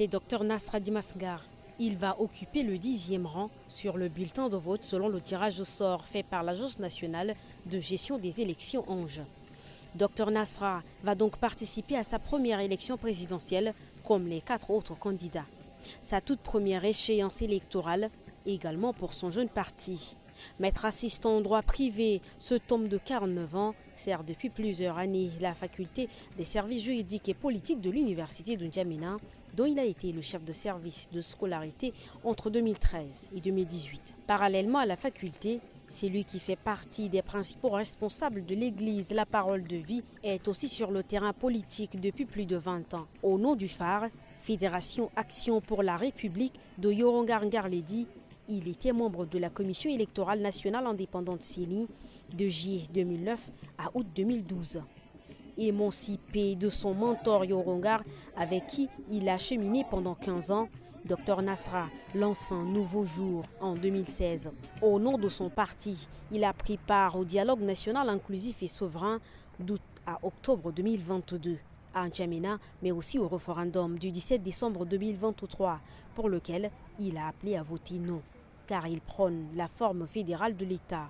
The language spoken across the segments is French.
c'est Dr Nasra Dimasgar. Il va occuper le 10e rang sur le bulletin de vote selon le tirage au sort fait par l'Agence nationale de gestion des élections ANGE. Dr Nasra va donc participer à sa première élection présidentielle comme les 4 autres candidats. Sa toute première échéance électorale également pour son jeune parti. Maître assistant en droit privé, cet homme de 49 ans sert depuis plusieurs années la faculté des services juridiques et politiques de l'université de N'Djamena, dont il a été le chef de service de scolarité entre 2013 et 2018. Parallèlement à la faculté, c'est lui qui fait partie des principaux responsables de l'église La Parole de Vie et est aussi sur le terrain politique depuis plus de 20 ans. Au nom du phare, Fédération Action pour la République de Yorongar Ngarledi, il était membre de la Commission électorale nationale indépendante CENI de juillet 2009 à août 2012. Émancipé de son mentor Yorongar, avec qui il a cheminé pendant 15 ans, Dr Nasra lance un nouveau jour en 2016. Au nom de son parti, il a pris part au dialogue national inclusif et souverain d'août à octobre 2022 à N'Djamena, mais aussi au référendum du 17 décembre 2023, pour lequel il a appelé à voter non, car il prône la forme fédérale de l'État.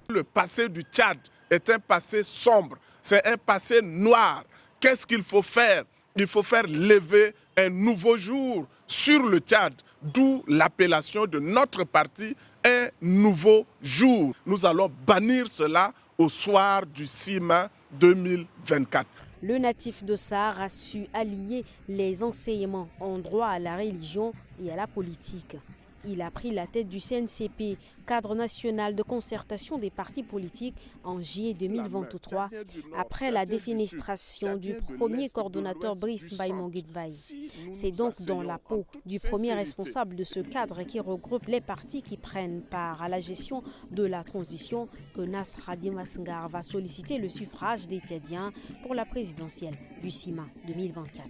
Le passé du Tchad est un passé sombre, c'est un passé noir. Qu'est-ce qu'il faut faire? Il faut faire lever un nouveau jour sur le Tchad, d'où l'appellation de notre parti, un nouveau jour. Nous allons bannir cela au soir du 6 mai 2024. Le natif de Sahara a su aligner les enseignements en droit à la religion et à la politique. Il a pris la tête du CNCP, cadre national de concertation des partis politiques, en juillet 2023, après la défenestration du premier coordonnateur Brice Baïmonguitbaï. C'est donc dans la peau du premier responsable de ce cadre qui regroupe les partis qui prennent part à la gestion de la transition que Nasra Dimasgar va solliciter le suffrage des Tchadiens pour la présidentielle du 6 mai 2024.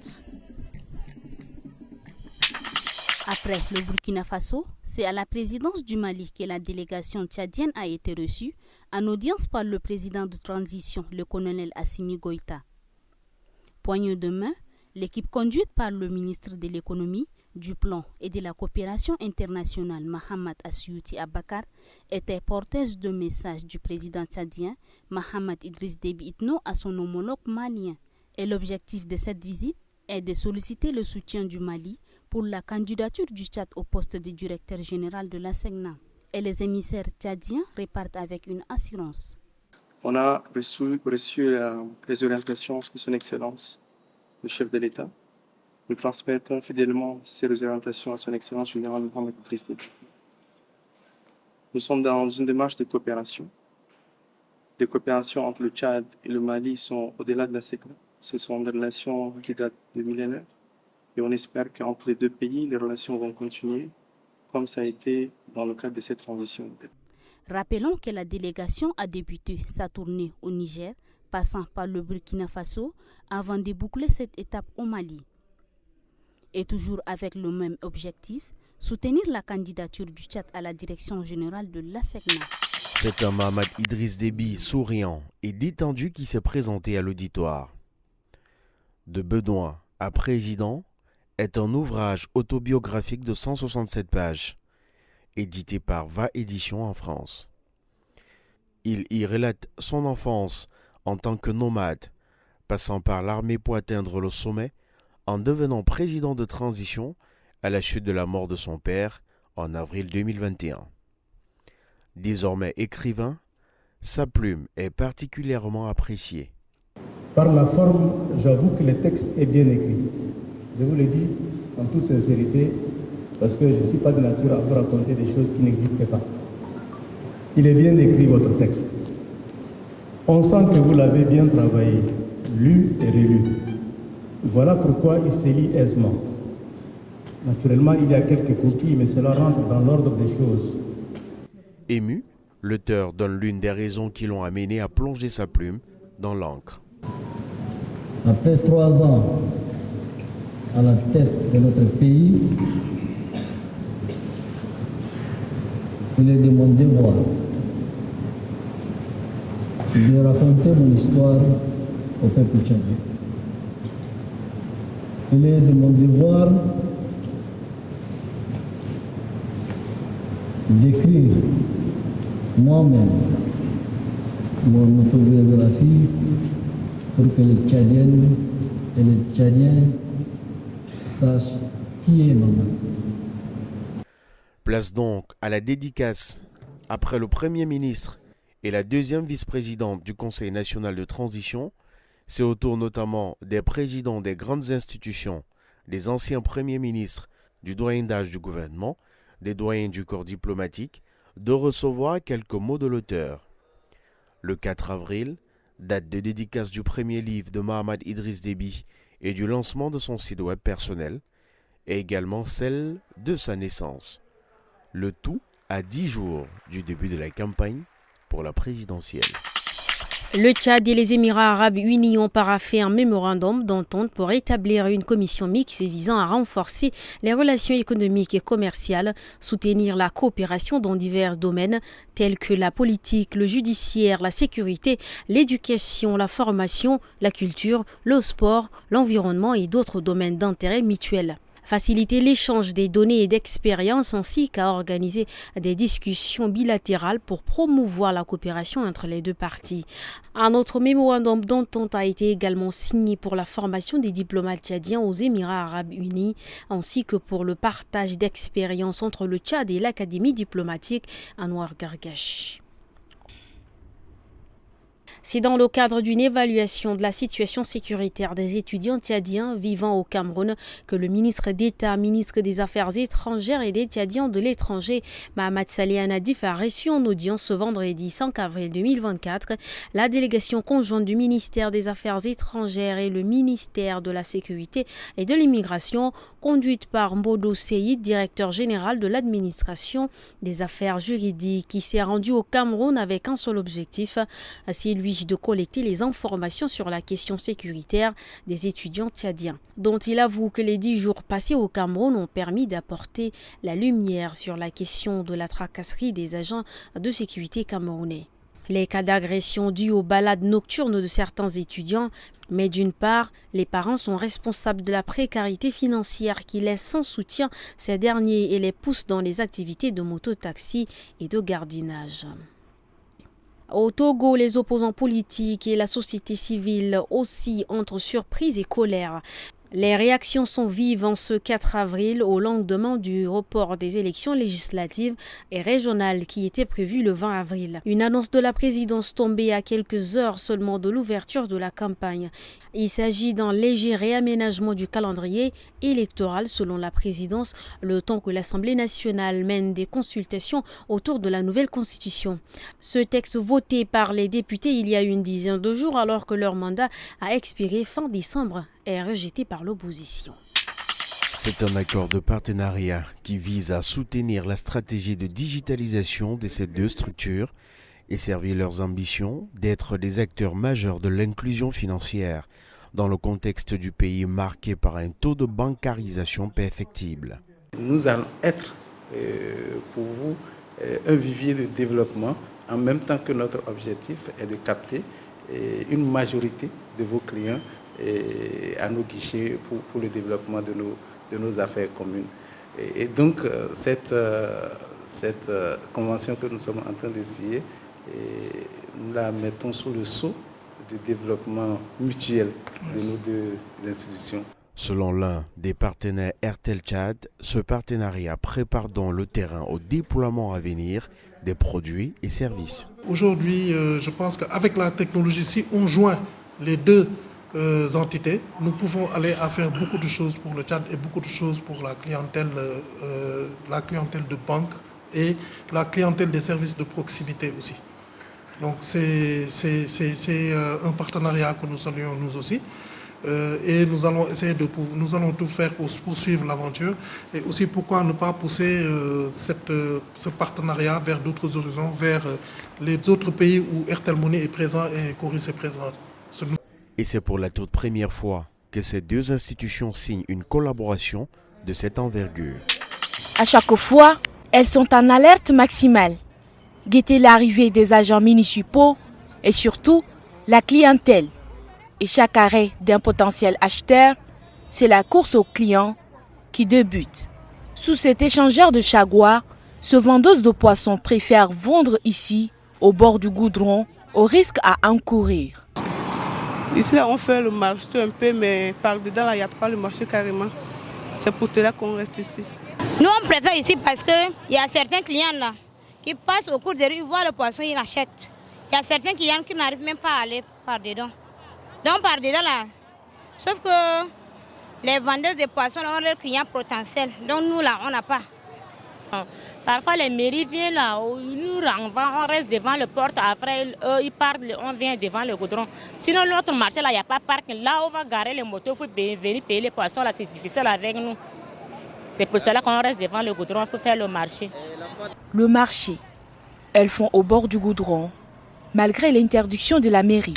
Après le Burkina Faso, c'est à la présidence du Mali que la délégation tchadienne a été reçue en audience par le président de transition, le colonel Assimi Goïta. Poignée de main, l'équipe conduite par le ministre de l'économie, du plan et de la coopération internationale, Mahamad Assyouti Abakar, était porteuse de messages du président tchadien, Mahamad Idriss Déby Itno, à son homologue malien. Et l'objectif de cette visite est de solliciter le soutien du Mali pour la candidature du Tchad au poste de directeur général de la SEGNA. Et les émissaires tchadiens repartent avec une assurance. On a reçu les orientations de son Excellence, le chef de l'État. Nous transmettons fidèlement ces orientations à son Excellence général Mohamed Idriss Déby. Nous sommes dans une démarche de coopération. Les coopérations entre le Tchad et le Mali sont au-delà de la SEGNA. Ce sont des relations qui datent de millénaires. Et on espère qu'entre les deux pays, les relations vont continuer, comme ça a été dans le cadre de cette transition. Rappelons que la délégation a débuté sa tournée au Niger, passant par le Burkina Faso, avant de boucler cette étape au Mali. Et toujours avec le même objectif, soutenir la candidature du Tchad à la direction générale de la SEGNA. C'est un Mahamad Idriss Déby souriant et détendu qui s'est présenté à l'auditoire. De Bedouin à président est un ouvrage autobiographique de 167 pages, édité par Va Édition en France. Il y relate son enfance en tant que nomade, passant par l'armée pour atteindre le sommet, en devenant président de transition à la chute de la mort de son père en avril 2021. Désormais écrivain, sa plume est particulièrement appréciée. Par la forme, j'avoue que le texte est bien écrit. Je vous le dis en toute sincérité, parce que je ne suis pas de nature à vous raconter des choses qui n'existent pas. Il est bien écrit, votre texte. On sent que vous l'avez bien travaillé, lu et relu. Voilà pourquoi il se lit aisément. Naturellement, il y a quelques coquilles, mais cela rentre dans l'ordre des choses. Ému, l'auteur donne l'une des raisons qui l'ont amené à plonger sa plume dans l'encre. Après 3 ans à la tête de notre pays, il est de mon devoir de raconter mon histoire au peuple tchadien. Il est de mon devoir d'écrire moi-même mon autobiographie pour que les Tchadiennes et les Tchadiens sachent qui est Mamad. Place donc à la dédicace après le Premier ministre et la deuxième vice-présidente du Conseil national de transition. C'est au tour notamment des présidents des grandes institutions, des anciens premiers ministres, du doyen d'âge du gouvernement, des doyens du corps diplomatique, de recevoir quelques mots de l'auteur. Le 4 avril, date de dédicace du premier livre de Mohamed Idriss Déby et du lancement de son site web personnel, et également celle de sa naissance. Le tout à 10 jours du début de la campagne pour la présidentielle. Le Tchad et les Émirats arabes unis ont paraphé un mémorandum d'entente pour établir une commission mixte visant à renforcer les relations économiques et commerciales, soutenir la coopération dans divers domaines tels que la politique, le judiciaire, la sécurité, l'éducation, la formation, la culture, le sport, l'environnement et d'autres domaines d'intérêt mutuel. Faciliter l'échange des données et d'expériences ainsi qu'à organiser des discussions bilatérales pour promouvoir la coopération entre les deux parties. Un autre mémorandum d'entente a été également signé pour la formation des diplomates tchadiens aux Émirats arabes unis ainsi que pour le partage d'expériences entre le Tchad et l'Académie diplomatique Anouar Gargash. C'est dans le cadre d'une évaluation de la situation sécuritaire des étudiants tchadiens vivant au Cameroun que le ministre d'État, ministre des Affaires étrangères et des Tchadiens de l'étranger, Mahamat Saleh Anadif, a reçu en audience ce vendredi 5 avril 2024 la délégation conjointe du ministère des Affaires étrangères et le ministère de la Sécurité et de l'Immigration, conduite par Mbodo Seyid, directeur général de l'administration des affaires juridiques, qui s'est rendu au Cameroun avec un seul objectif, celui de collecter les informations sur la question sécuritaire des étudiants tchadiens, dont il avoue que les 10 jours passés au Cameroun ont permis d'apporter la lumière sur la question de la tracasserie des agents de sécurité camerounais. Les cas d'agression dus aux balades nocturnes de certains étudiants, mais d'une part, les parents sont responsables de la précarité financière qui laisse sans soutien ces derniers et les pousse dans les activités de moto-taxi et de gardiennage. Au Togo, les opposants politiques et la société civile aussi entre surprise et colère. Les réactions sont vives en ce 4 avril au lendemain du report des élections législatives et régionales qui était prévu le 20 avril. Une annonce de la présidence tombée à quelques heures seulement de l'ouverture de la campagne. Il s'agit d'un léger réaménagement du calendrier électoral selon la présidence, le temps que l'Assemblée nationale mène des consultations autour de la nouvelle constitution. Ce texte voté par les députés il y a une dizaine de jours alors que leur mandat a expiré fin décembre est rejeté par l'opposition. C'est un accord de partenariat qui vise à soutenir la stratégie de digitalisation de ces deux structures et servir leurs ambitions d'être des acteurs majeurs de l'inclusion financière dans le contexte du pays marqué par un taux de bancarisation perfectible. Nous allons être pour vous un vivier de développement en même temps que notre objectif est de capter une majorité de vos clients à nos guichets pour le développement de nos affaires communes. Et donc, cette convention que nous sommes en train de signer, nous la mettons sous le sceau du développement mutuel de nos deux institutions. Selon l'un des partenaires Airtel Tchad, ce partenariat prépare donc le terrain au déploiement à venir des produits et services. Aujourd'hui, je pense qu'avec la technologie, si on joint les deux entités, nous pouvons aller à faire beaucoup de choses pour le Tchad et beaucoup de choses pour la clientèle de banque et la clientèle des services de proximité aussi. Donc c'est un partenariat que nous saluons nous aussi. Et nous allons tout faire pour poursuivre l'aventure et aussi pourquoi ne pas pousser ce partenariat vers d'autres horizons, vers les autres pays où Airtel Money est présent et Chorus est présent. Et c'est pour la toute première fois que ces deux institutions signent une collaboration de cette envergure. À chaque fois, elles sont en alerte maximale. Guetter l'arrivée des agents municipaux et surtout la clientèle. Et chaque arrêt d'un potentiel acheteur, c'est la course aux clients qui débute. Sous cet échangeur de Chagua Ce vendeuse de poissons préfère vendre ici, au bord du goudron, au risque à encourir. Ici, on fait le marché un peu, mais par dedans, il n'y a pas le marché carrément. C'est pour cela qu'on reste ici. Nous, on préfère ici parce qu'il y a certains clients là qui passent au cours de rue, ils voient le poisson, ils l'achètent. Il y a certains clients qui n'arrivent même pas à aller par dedans. Donc, par dedans, là, sauf que les vendeurs de poissons ont leurs clients potentiels. Donc, nous, là, on n'a pas. Parfois, les mairies viennent là, nous renvoient, on reste devant le porte. Après, eux, ils partent, on vient devant le goudron. Sinon, l'autre marché, là, il n'y a pas de parking. Là, on va garer les motos, il faut venir payer les poissons. Là, c'est difficile avec nous. C'est pour cela qu'on reste devant le goudron, il faut faire le marché. Le marché, elles font au bord du goudron, malgré l'interdiction de la mairie.